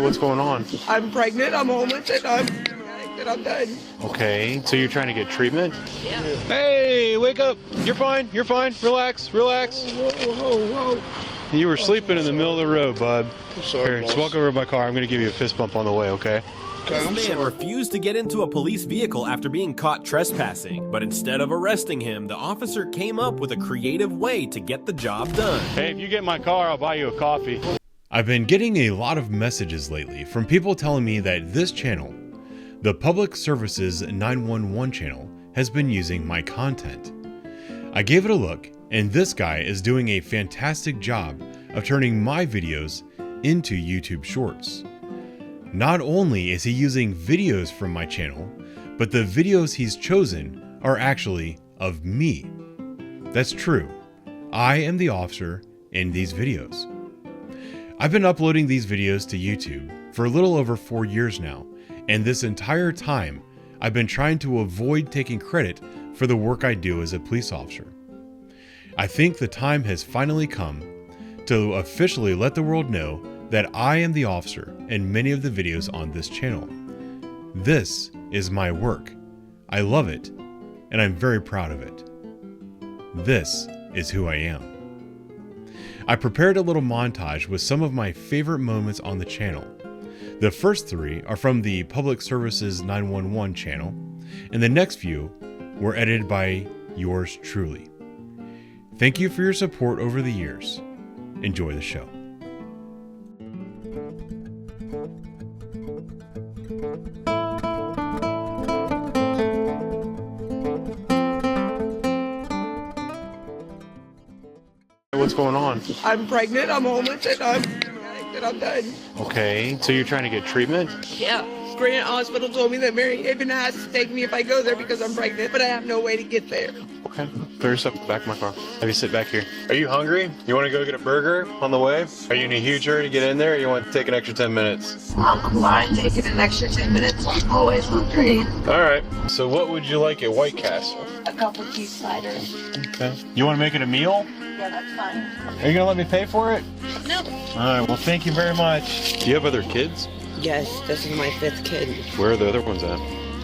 What's going on? I'm pregnant, I'm homeless, and I'm done. Okay, so you're trying to get treatment? Yeah. Hey, wake up! You're fine, you're fine. Relax, relax. Whoa. You were sleeping in the middle of the road, bud. I'm sorry, Here, just walk over to my car. I'm going to give you a fist bump on the way, okay? This man refused to get into a police vehicle after being caught trespassing, but instead of arresting him, the officer came up with a creative way to get the job done. Hey, if you get in my car, I'll buy you a coffee. I've been getting a lot of messages lately from people telling me that this channel, the Public Services 911 channel, has been using my content. I gave it a look, and this guy is doing a fantastic job of turning my videos into YouTube Shorts. Not only is he using videos from my channel, but the videos he's chosen are actually of me. That's true. I am the officer in these videos. I've been uploading these videos to YouTube for a little over 4 years now, and this entire time, I've been trying to avoid taking credit for the work I do as a police officer. I think the time has finally come to officially let the world know that I am the officer in many of the videos on this channel. This is my work. I love it, and I'm very proud of it. This is who I am. I prepared a little montage with some of my favorite moments on the channel. The first 3 are from the Public Services 911 channel, and the next few were edited by yours truly. Thank you for your support over the years. Enjoy the show. What's going on? I'm pregnant, I'm homeless, and I'm done. Okay, so you're trying to get treatment? Yeah. Grant Hospital told me that Mary Haven has to take me if I go there because I'm pregnant, but I have no way to get there. Okay, throw yourself in the back of my car. Have you sit back here. Are you hungry? You want to go get a burger on the way? Are you in a huge hurry to get in there, or you want to take an extra 10 minutes? I'm fine taking an extra 10 minutes. I'm always hungry. All right, so what would you like at White Castle? A couple cheese sliders. Okay. You want to make it a meal? Yeah, that's fine. Are you going to let me pay for it? No. All right, well, thank you very much. Do you have other kids? Yes, this is my 5th kid. Where are the other ones at?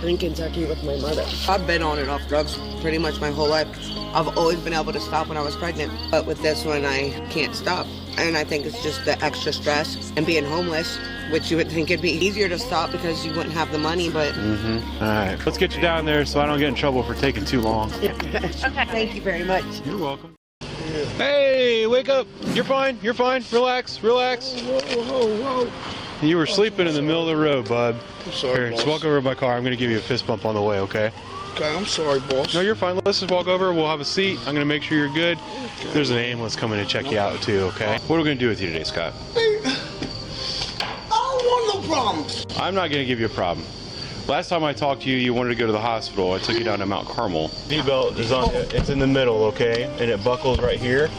In Kentucky with my mother. I've been on and off drugs pretty much my whole life. I've always been able to stop when I was pregnant, but with this one I can't stop. And I think it's just the extra stress and being homeless, which you would think it'd be easier to stop because you wouldn't have the money, but... All right, let's get you down there so I don't get in trouble for taking too long. Okay. Thank you very much. You're welcome. Hey, wake up! You're fine, you're fine. Relax, relax. Whoa. You were sleeping in the middle of the road, bud. I'm sorry, Here, boss. just walk over to my car. I'm going to give you a fist bump on the way, okay? Okay, I'm sorry, boss. No, you're fine. Let's just walk over. We'll have a seat. I'm going to make sure you're good. Okay. There's an ambulance coming to check you out, too, okay? What are we going to do with you today, Scott? Hey, I don't want no problems. I'm not going to give you a problem. Last time I talked to you, you wanted to go to the hospital. I took you down to Mount Carmel. V-belt is on. It's in the middle, okay? And it buckles right here.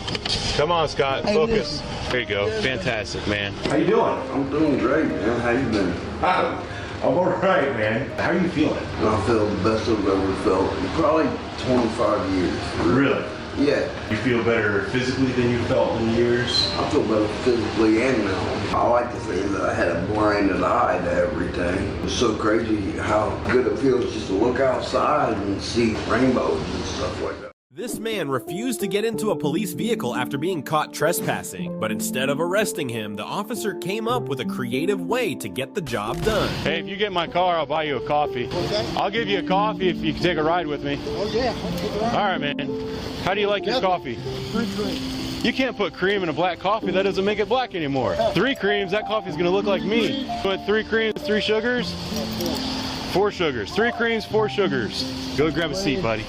Come on, Scott. Focus. There you go. Fantastic, man. How you doing? I'm doing great, man. How you been? I'm all right, man. How are you feeling? I feel the best I've ever felt in probably 25 years. Really? Yeah. You feel better physically than you felt in years? I feel better physically and mentally. I like to say that I had a blinded eye to everything. It's so crazy how good it feels just to look outside and see rainbows and stuff like that. This man refused to get into a police vehicle after being caught trespassing, but instead of arresting him, the officer came up with a creative way to get the job done. Hey, if you get in my car, I'll buy you a coffee. Okay. I'll give you a coffee if you can take a ride with me. Oh, yeah. I'll take it out. All right, man. How do you like your coffee? You can't put cream in a black coffee. That doesn't make it black anymore. 3 creams, that coffee's going to look like me. Put 3 creams, 3 sugars? 4 sugars. 3 creams, 4 sugars. Go grab a seat, buddy.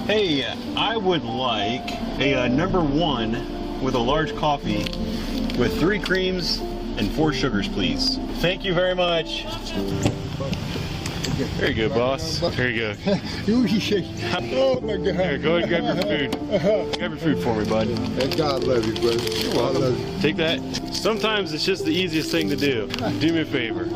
Hey, I would like a number 1 with a large coffee with 3 creams and 4 sugars, please. Thank you very much. There you go, boss. There you go. Oh, my God. Here, go ahead and grab your food. Grab your food for me, bud. And God love you, brother. You're welcome. Take that. Sometimes it's just the easiest thing to do. Do me a favor.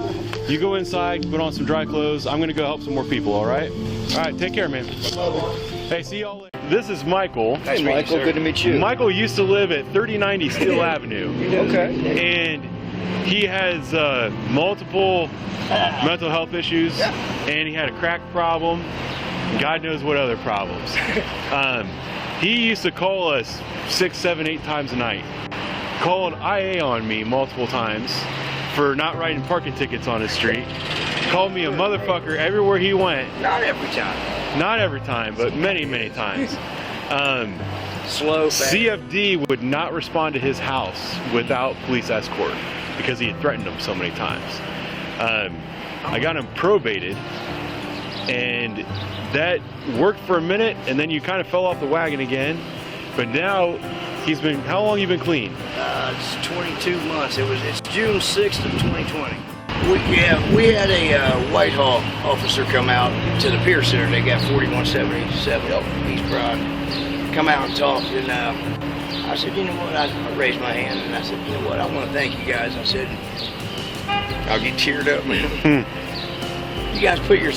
You go inside, put on some dry clothes. I'm going to go help some more people, all right? All right, take care, man. Hey, see y'all later. This is Michael. Hey, Michael. Good to meet you. Michael used to live at 3090 Steel Avenue. Okay. And He has multiple mental health issues, and he had a crack problem. God knows what other problems. He used to call us 6, 7, 8 times a night. Called IA on me multiple times for not writing parking tickets on his street. Called me a motherfucker everywhere he went. Not every time. Not every time, but many, many times. Slow. CFD would not respond to his house without police escort because he had threatened him so many times. I got him probated, and that worked for a minute, and then you kind of fell off the wagon again. But now he's been, how long you been clean? It's 22 months. It's June 6th of 2020. We had a Whitehall officer come out to the Pier Center. They got 4177 East Broad. Come out and talk, and I said, you know what? I raised my hand and I said, you know what? I want to thank you guys. I said, I'll get teared up, man. You guys put your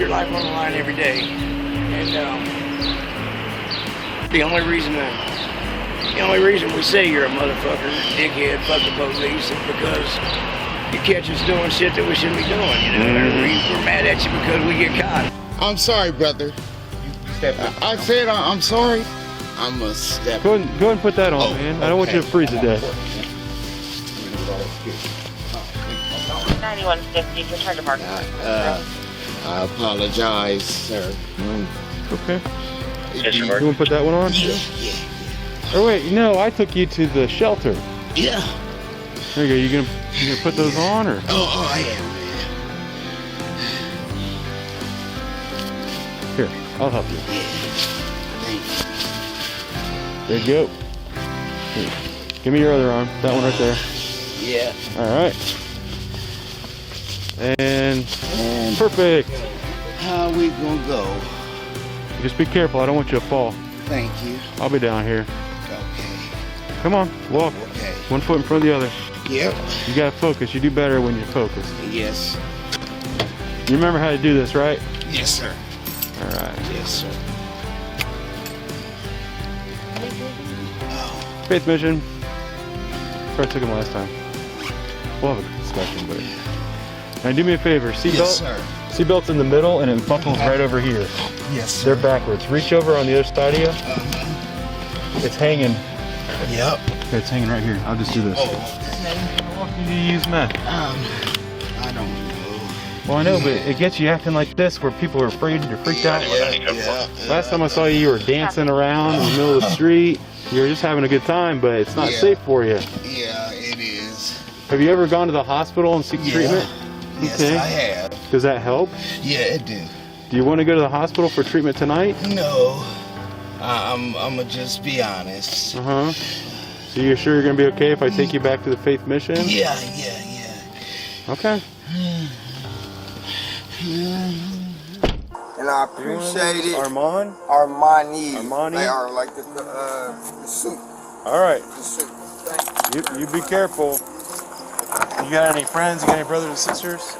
life on the line every day, and the only reason we say you're a motherfucker, dickhead, fuck the police, is because you catch us doing shit that we shouldn't be doing. You know, we're mad at you because we get caught. I'm sorry, brother. I said I'm sorry. I'm a step. Go ahead and put that on, man. I don't want you to freeze to death. 9150, return to parking. I apologize, sir. Okay. You want to put that one on? Yeah. Oh wait, no, I took you to the shelter. Yeah. There you go. You gonna put those on, or? Oh, I am, man. Here, I'll help you. Thank you. There you go. Here. Give me your other arm. That one right there. Yeah. All right. And perfect. How we gonna go? Just be careful. I don't want you to fall. Thank you. I'll be down here. Okay. Come on, walk. Okay. One foot in front of the other. Yep. You gotta focus. You do better when you're focused. Yes. You remember how to do this, right? Yes, sir. All right. Yes, sir. Faith mission. Sorry I took him last time. We'll have a discussion, but. Now do me a favor. Seatbelt. Yes, sir. Seatbelt's in the middle, and it buckles right over here. Yes, sir. They're backwards. Reach over on the other side of you. It's hanging. Yep. Okay, it's hanging right here. I'll just do this. Oh, okay. How often do you use meth? I don't know. Well, I know, but it gets you acting like this where people are afraid, you're freaked out. Yeah. Last time I saw you, you were dancing around in the middle of the street. You were just having a good time, but it's not safe for you. Yeah, it is. Have you ever gone to the hospital and seek treatment? Yes, Okay. I have. Does that help? Yeah, it do. Do you want to go to the hospital for treatment tonight? No. I'm gonna just be honest. Uh-huh. So you're sure you're going to be okay if I take you back to the Faith Mission? Yeah. Okay. And I appreciate it. Armand? Armani. Armani? They are like the suit. All right. The suit. Thank you. You be careful. You got any friends? You got any brothers and sisters?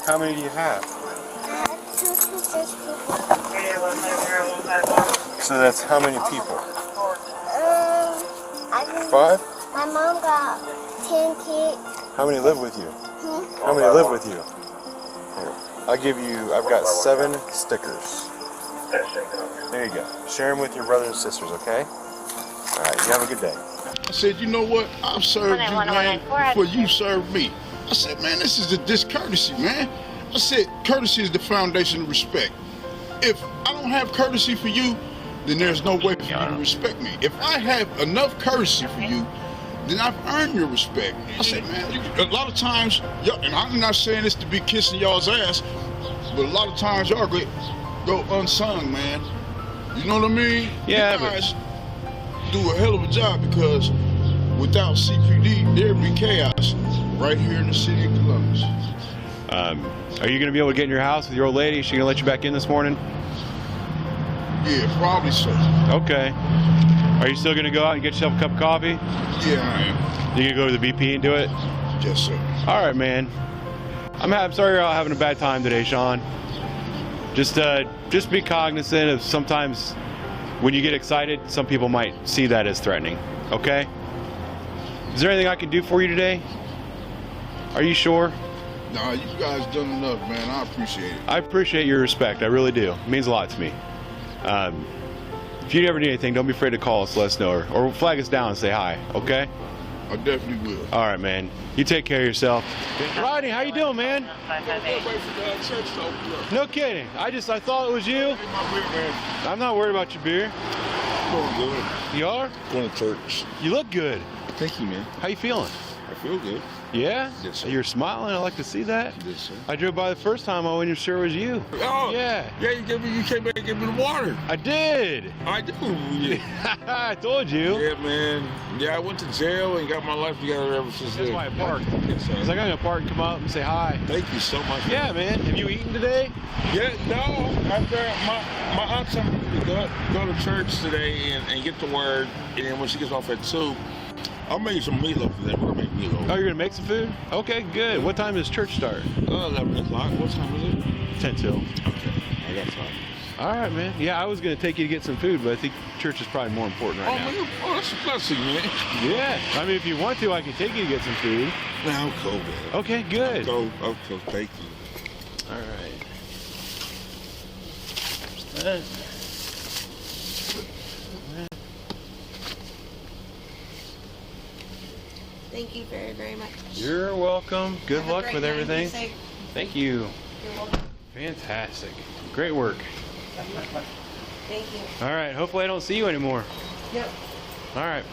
How many do you have? Two sisters. So that's how many people? I 5? My mom got 10 kids. How many live with you? How many live with you? Here, I've got 7 stickers. There you go. Share them with your brothers and sisters, okay? All right, you have a good day. I said, you know what? I've served you, man, before you served me. I said, man, this is a discourtesy, man. I said, courtesy is the foundation of respect. If I don't have courtesy for you, then there's no way for you to respect me. If I have enough courtesy for you, then I've earned your respect. I said, man, a lot of times, and I'm not saying this to be kissing y'all's ass, but a lot of times y'all go unsung, man. You know what I mean? Yeah, you guys do a hell of a job, because without CPD, there'd be chaos right here in the city of Columbus. Are you going to be able to get in your house with your old lady? Is she going to let you back in this morning? Yeah, probably so. Okay. Are you still going to go out and get yourself a cup of coffee? Yeah, I am. You going to go to the BP and do it? Yes, sir. All right, man. I'm sorry you're all having a bad time today, Sean. Just be cognizant of sometimes when you get excited, some people might see that as threatening. Okay? Is there anything I can do for you today? Are you sure? Nah, you guys done enough, man. I appreciate it. I appreciate your respect. I really do. It means a lot to me. If you ever need anything, don't be afraid to call us, let us know, or flag us down and say hi, okay? I definitely will. All right, man. You take care of yourself. Rodney, how you doing, man? No kidding. I thought it was you. I'm not worried about your beer. Going good. You are? Going to church. You look good. Thank you, man. How you feeling? I feel good. Yeah? Yes, sir. You're smiling. I like to see that. Yes, sir. I drove by the first time. I wasn't sure it was you. Oh, yeah. Yeah, you came back and gave me the water. I did. I do. Yeah. I told you. Yeah, man. Yeah, I went to jail and got my life together ever since then. That's why I parked. Yes, sir. I was like, I'm going to park and come out and say hi. Thank you so much. Yeah, man. Have you eaten today? Yeah, no. My aunt told me to go to church today and get the word, and then when she gets off at 2, I'll make some meatloaf today. We're going to make meatloaf. Oh, you're going to make some food? Okay, good. What time does church start? 11 o'clock. What time is it? 10 till. Okay, I got time. All right, man. Yeah, I was going to take you to get some food, but I think church is probably more important right now. Man, that's a blessing, man. Yeah. I mean, if you want to, I can take you to get some food. No, I'm cool, man. Okay, good. I'm cool. Thank you. All right. Thank you very, very much. You're welcome. Good Have a luck great with night. everything. Be safe. Thank you. You're welcome. Fantastic. Great work. Thank you. All right. Hopefully I don't see you anymore. Yep. All right.